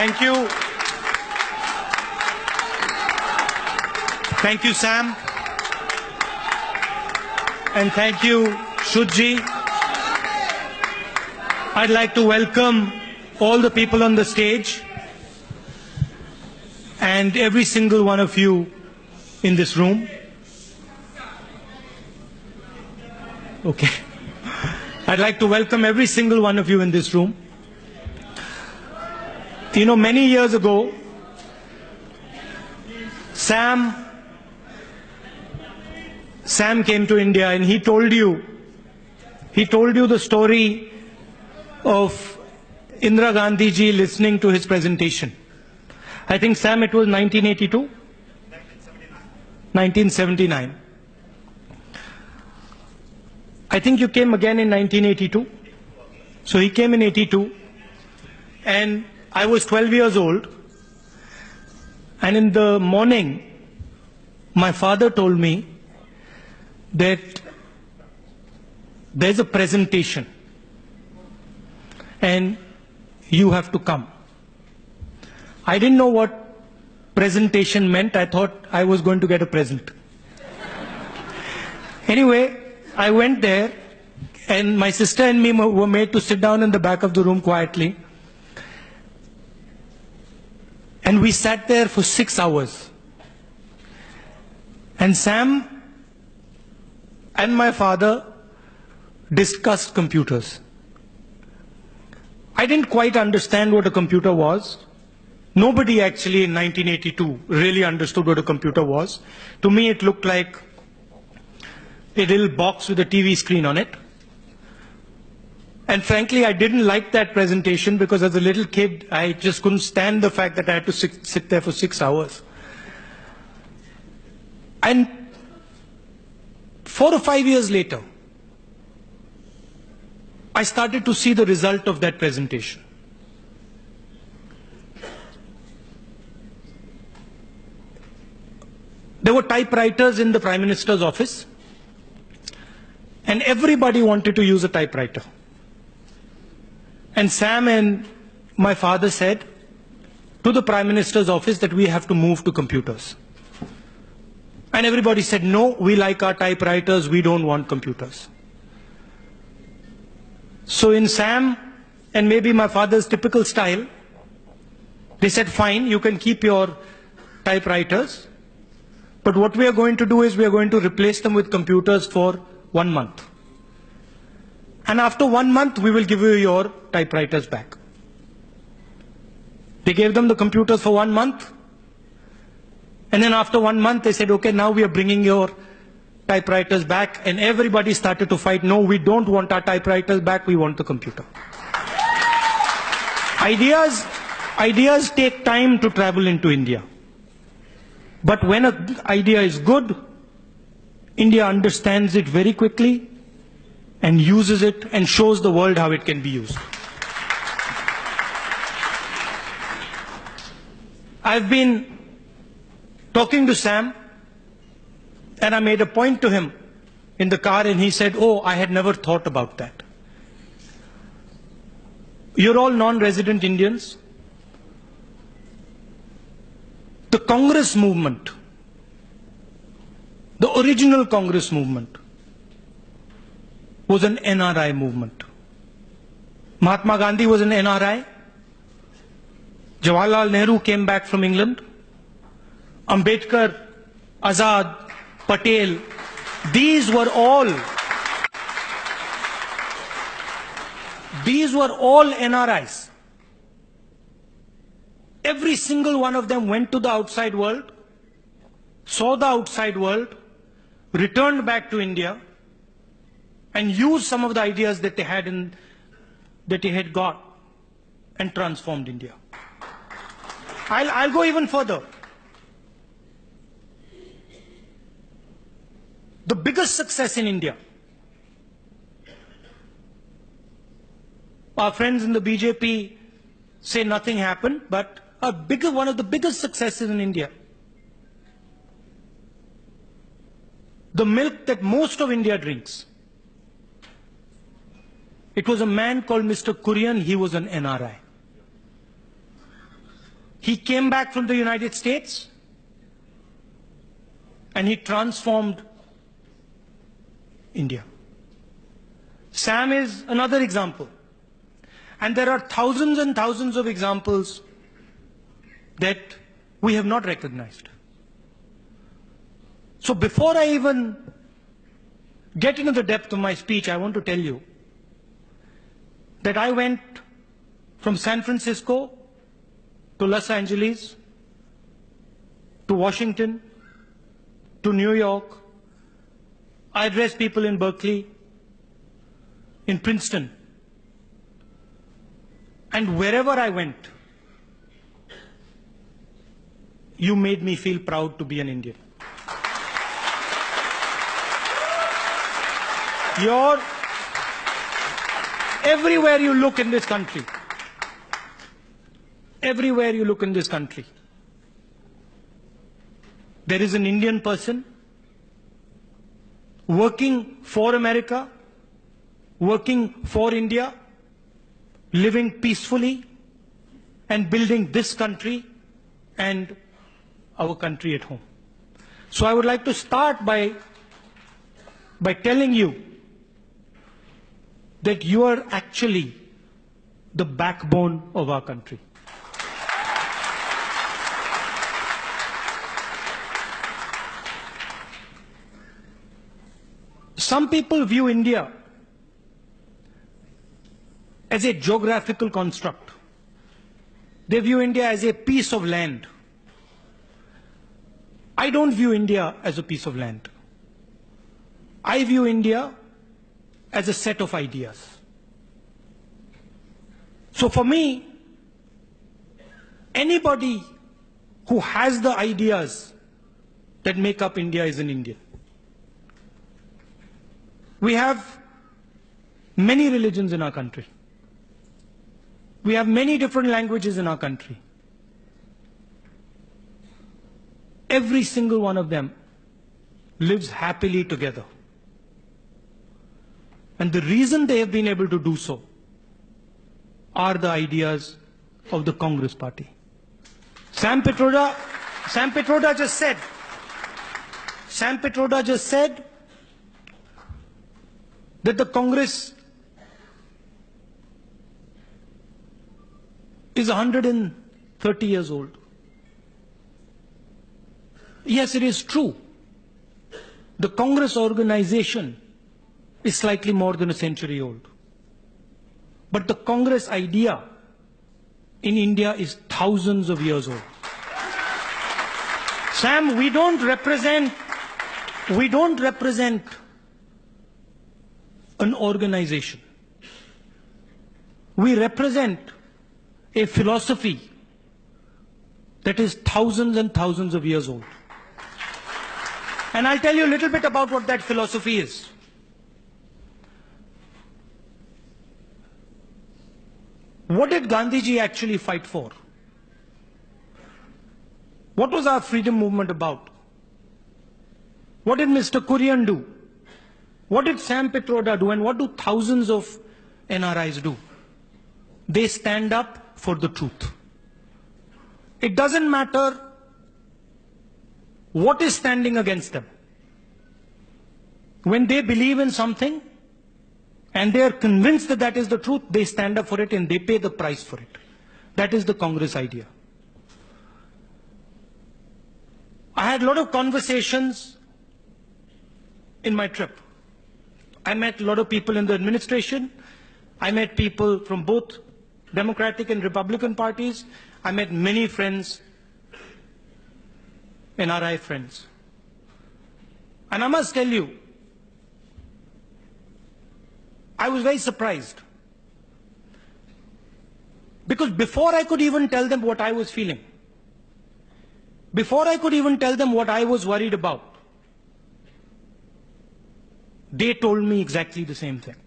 Thank you. Thank you, Sam. And thank you, Shudji. I'd like to welcome all the people on the stage and every single one of you in this room. Okay. I'd like to welcome every single one of you in this room. You know, many years ago, Sam came to India and he told you the story of Indira Gandhi ji listening to his presentation. I think, Sam, it was 1982? 1979. I think you came again in 1982. So he came in 82 and I was 12 years old, and in the morning my father told me that there's a presentation and you have to come. I didn't know what presentation meant. I thought I was going to get a present. Anyway, I went there and my sister and me were made to sit down in the back of the room quietly. And we sat there for 6 hours. And Sam and my father discussed computers. I didn't quite understand what a computer was. Nobody actually in 1982 really understood what a computer was. To me, it looked like a little box with a TV screen on it. And frankly, I didn't like that presentation because as a little kid, I just couldn't stand the fact that I had to sit there for 6 hours. And 4 or 5 years later, I started to see the result of that presentation. There were typewriters in the Prime Minister's office, and everybody wanted to use a typewriter. And Sam and my father said to the Prime Minister's office that we have to move to computers. And everybody said, no, we like our typewriters, we don't want computers. So in Sam and maybe my father's typical style, they said, fine, you can keep your typewriters, but what we are going to do is we are going to replace them with computers for 1 month. And after 1 month, we will give you your typewriters back. They gave them the computers for 1 month. And then after 1 month, they said, okay, now we are bringing your typewriters back. And everybody started to fight. No, we don't want our typewriters back. We want the computer. Ideas take time to travel into India. But when an idea is good, India understands it very quickly and uses it and shows the world how it can be used. I've been talking to Sam and I made a point to him in the car and he said, oh, I had never thought about that. You're all non-resident Indians. The Congress movement, the original Congress movement, was an NRI movement. Mahatma Gandhi was an NRI. Jawaharlal Nehru came back from England. Ambedkar, Azad, Patel, these were all NRIs. Every single one of them went to the outside world, saw the outside world, returned back to India, and used some of the ideas that they had got and transformed India. I'll go even further. The biggest success in India, our friends in the BJP say nothing happened, but one of the biggest successes in India, the milk that most of India drinks, it was a man called Mr. Kurian. He was an NRI. He came back from the United States and he transformed India. Sam is another example. And there are thousands and thousands of examples that we have not recognized. So before I even get into the depth of my speech, I want to tell you that I went from San Francisco to Los Angeles, to Washington, to New York. I addressed people in Berkeley, in Princeton. And wherever I went, you made me feel proud to be an Indian. Everywhere you look in this country, everywhere you look in this country, there is an Indian person working for America, working for India, living peacefully and building this country and our country at home. So I would like to start by telling you that you are actually the backbone of our country. Some people view India as a geographical construct. They view India as a piece of land. I don't view India as a piece of land. I view India as a set of ideas. So for me, anybody who has the ideas that make up India is an Indian. We have many religions in our country. We have many different languages in our country. Every single one of them lives happily together. And the reason they have been able to do so are the ideas of the Congress party. Sam Pitroda just said that the Congress is 130 years old. Yes, it is true. The Congress organization is slightly more than a century old. But the Congress idea in India is thousands of years old. Sam, we don't represent an organization. We represent a philosophy that is thousands and thousands of years old. And I'll tell you a little bit about what that philosophy is. What did Gandhiji actually fight for? What was our freedom movement about? What did Mr. Kurian do? What did Sam Pitroda do? And what do thousands of NRIs do? They stand up for the truth. It doesn't matter what is standing against them. When they believe in something and they are convinced that that is the truth, they stand up for it and they pay the price for it. That is the Congress idea. I had a lot of conversations in my trip. I met a lot of people in the administration. I met people from both Democratic and Republican parties. I met many friends, NRI friends. And I must tell you, I was very surprised. Because before I could even tell them what I was feeling, before I could even tell them what I was worried about, they told me exactly the same thing.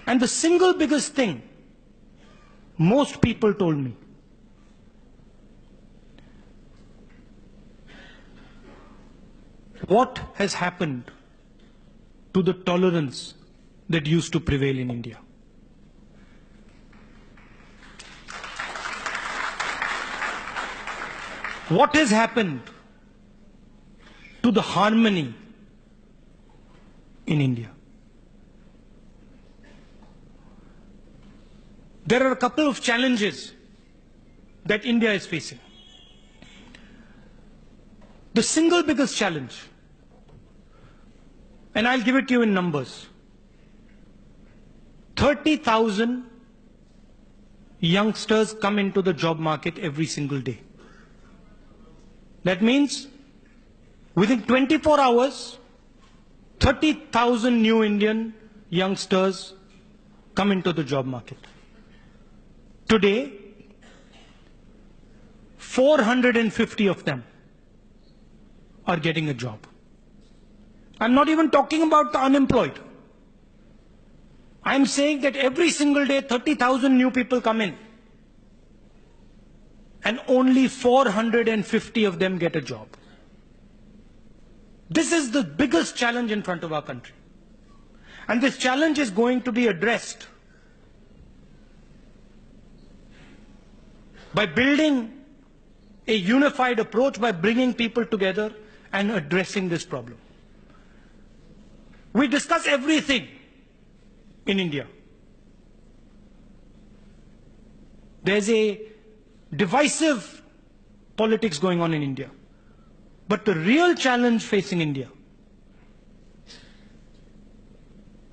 And the single biggest thing most people told me, what has happened to the tolerance that used to prevail in India? What has happened to the harmony in India? There are a couple of challenges that India is facing. The single biggest challenge, and I'll give it to you in numbers, 30,000 youngsters come into the job market every single day. That means within 24 hours, 30,000 new Indian youngsters come into the job market. Today, 450 of them are getting a job. I'm not even talking about the unemployed. I'm saying that every single day 30,000 new people come in and only 450 of them get a job. This is the biggest challenge in front of our country. And this challenge is going to be addressed by building a unified approach, by bringing people together and addressing this problem. We discuss everything in India. There's a divisive politics going on in India. But the real challenge facing India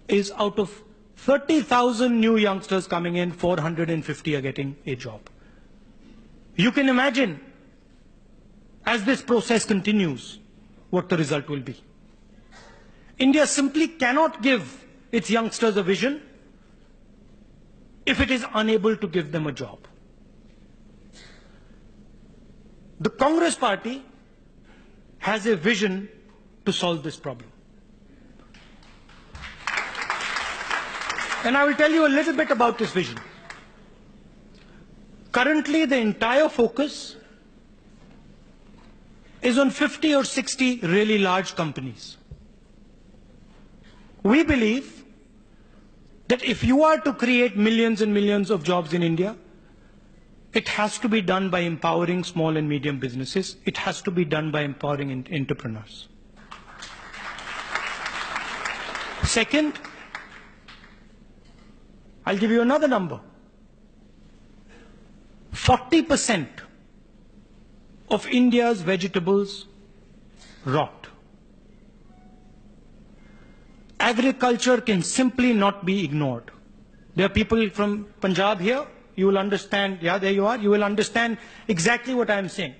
is out of 30,000 new youngsters coming in, 450 are getting a job. You can imagine, as this process continues, what the result will be. India simply cannot give its youngsters a vision if it is unable to give them a job. The Congress party has a vision to solve this problem. And I will tell you a little bit about this vision. Currently, the entire focus is on 50 or 60 really large companies. We believe that if you are to create millions and millions of jobs in India, it has to be done by empowering small and medium businesses. It has to be done by empowering entrepreneurs. Second, I'll give you another number. 40% of India's vegetables rot. Agriculture can simply not be ignored. There are people from Punjab here. You will understand. Yeah, there you are. You will understand exactly what I am saying.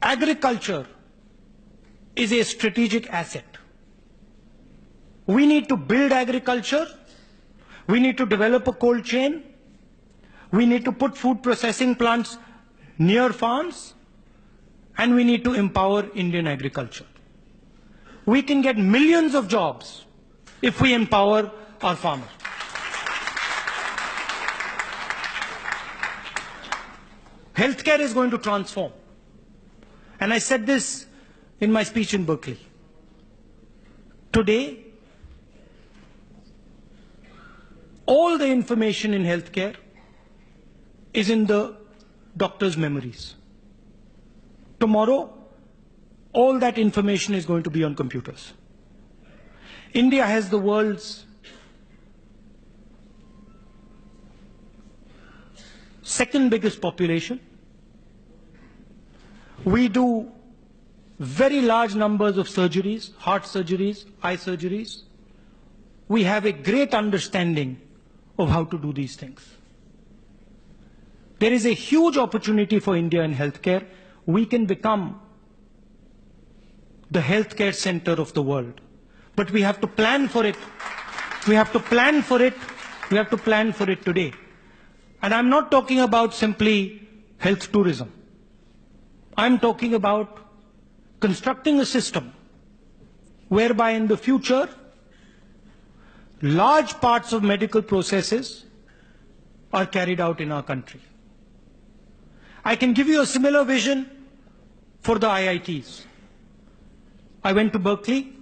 Agriculture is a strategic asset. We need to build agriculture. We need to develop a cold chain. We need to put food processing plants near farms. And we need to empower Indian agriculture. We can get millions of jobs if we empower our farmers. Healthcare is going to transform. And I said this in my speech in Berkeley. Today, all the information in healthcare is in the doctor's memories. Tomorrow, all that information is going to be on computers. India has the world's second biggest population. We do very large numbers of surgeries, heart surgeries, eye surgeries. We have a great understanding of how to do these things. There is a huge opportunity for India in healthcare. We can become the healthcare center of the world. But we have to plan for it. We have to plan for it. We have to plan for it today. And I'm not talking about simply health tourism. I'm talking about constructing a system whereby in the future, large parts of medical processes are carried out in our country. I can give you a similar vision for the IITs. I went to Berkeley.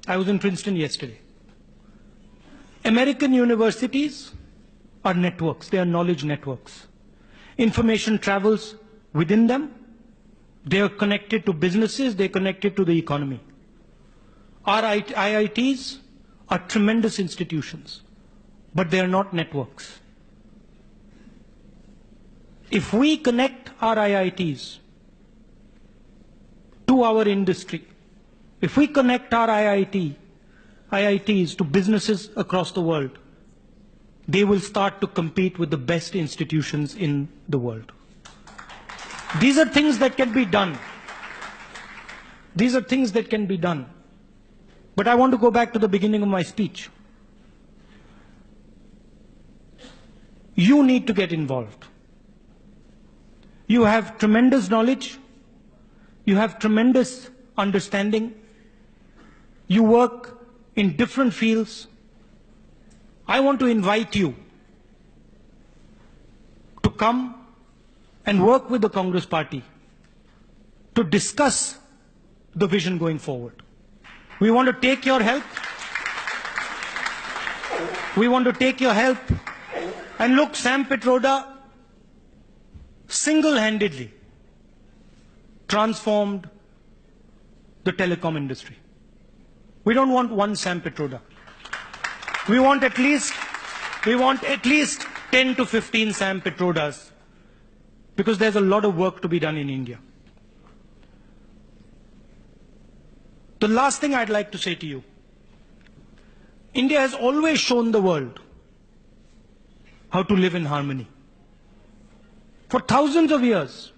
I was in Princeton yesterday. American universities are networks. They are knowledge networks. Information travels within them. They are connected to businesses. They are connected to the economy. Our IITs are tremendous institutions, but they are not networks. If we connect our IITs to our industry, if we connect our IITs to businesses across the world, they will start to compete with the best institutions in the world. These are things that can be done. These are things that can be done. But I want to go back to the beginning of my speech. You need to get involved. You have tremendous knowledge. You have tremendous understanding. You work in different fields. I want to invite you to come and work with the Congress Party to discuss the vision going forward. We want to take your help. We want to take your help. And look, Sam Pitroda single-handedly transformed the telecom industry. We don't want one Sam Pitroda. We want at least 10 to 15 Sam Pitrodas, because there's a lot of work to be done in India. The last thing I'd like to say to you, India has always shown the world how to live in harmony. For thousands of years,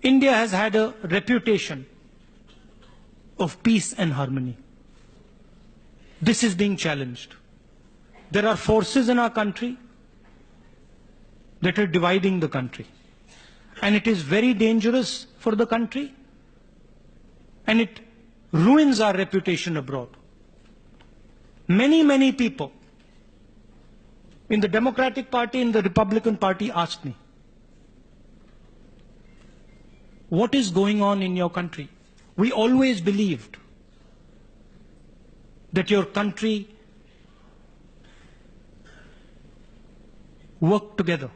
India has had a reputation of peace and harmony. This is being challenged. There are forces in our country that are dividing the country. And it is very dangerous for the country, and it ruins our reputation abroad. Many people in the Democratic Party, in the Republican Party asked me, what is going on in your country? We always believed that your country worked together.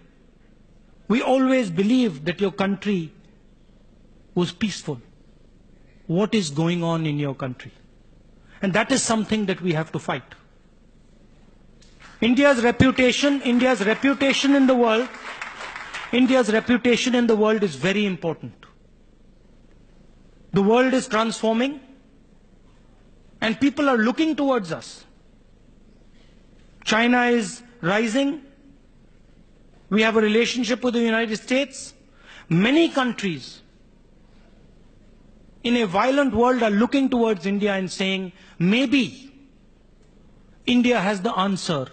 We always believed that your country was peaceful. What is going on in your country? And that is something that we have to fight. India's reputation in the world is very important. The world is transforming, and people are looking towards us. China is rising. We have a relationship with the United States. Many countries in a violent world are looking towards India and saying, maybe India has the answer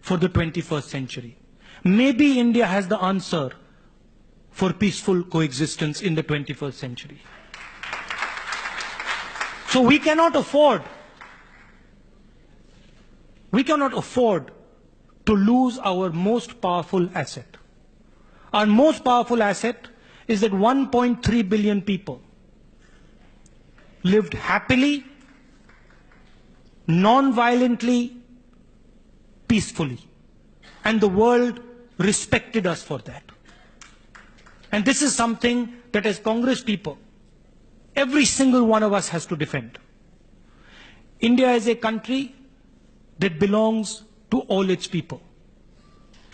for the 21st century. Maybe India has the answer for peaceful coexistence in the 21st century. So we cannot afford to lose our most powerful asset. Our most powerful asset is that 1.3 billion people lived happily, non-violently, peacefully. And the world respected us for that. And this is something that as Congress people, every single one of us has to defend. India is a country that belongs to all its people.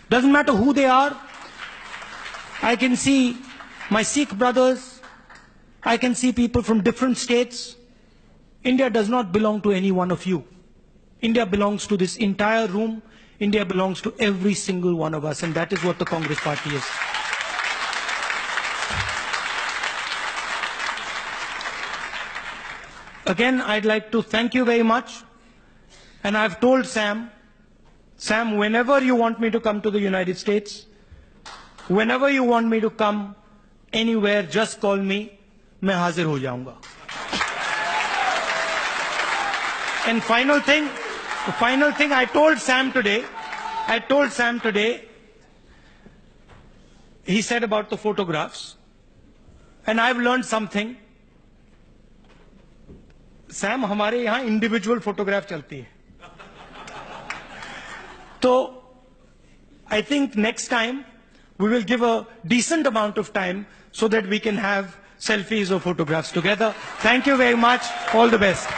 Doesn't matter who they are. I can see my Sikh brothers. I can see people from different states. India does not belong to any one of you. India belongs to this entire room. India belongs to every single one of us, and that is what the Congress Party is. Again, I'd like to thank you very much. And I've told Sam, whenever you want me to come to the United States, whenever you want me to come anywhere, just call me. मैं हाजिर हो जाऊंगा. And final thing I told Sam today, he said about the photographs, and I've learned something. Sam, हमारे यहाँ individual photograph चलती है. तो I think next time we will give a decent amount of time so that we can have selfies or photographs together. Thank you very much. All the best.